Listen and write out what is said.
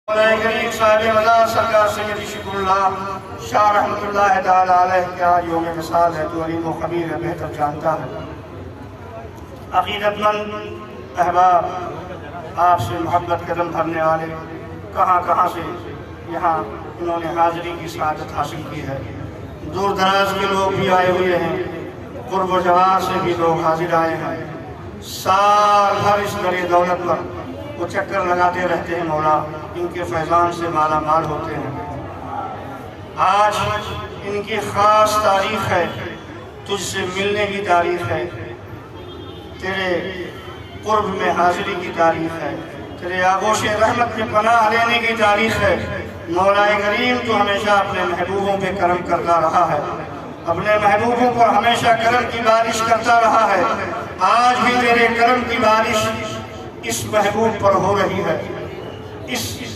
करीम साहिब मज़ार सरकार सैयद शुक्रुल्लाह शाह रहमतुल्लाह ताला अलैह के आज योम मिसाल है, जो अलीम व खबीर है, बेहतर जानता है। अक़ीदतमंद अहबाब, आपसे मोहब्बत कदम भरने वाले कहाँ कहाँ से यहाँ उन्होंने हाज़िरी की सआदत हासिल की है। दूर दराज के लोग भी आए हुए हैं, क़ुर्ब व जवार से भी लोग हाजिर आए हैं। साल भर इस दर दौलत पर वो चक्कर लगाते रहते हैं। मौला इनके फैज़ान से माला माल होते हैं। आज इनकी ख़ास तारीख़ है, तुझसे मिलने की तारीख़ है, तेरे क़ुर्ब में हाज़िरी की तारीख़ है, तेरे आगोश रहमत में पनाह लेने की तारीख़ है। मौलाए करीम तो हमेशा अपने महबूबों पे करम करता रहा है, अपने महबूबों पर हमेशा करम की बारिश करता रहा है। आज भी तेरे करम की बारिश इस महबूब पर हो रही है, इस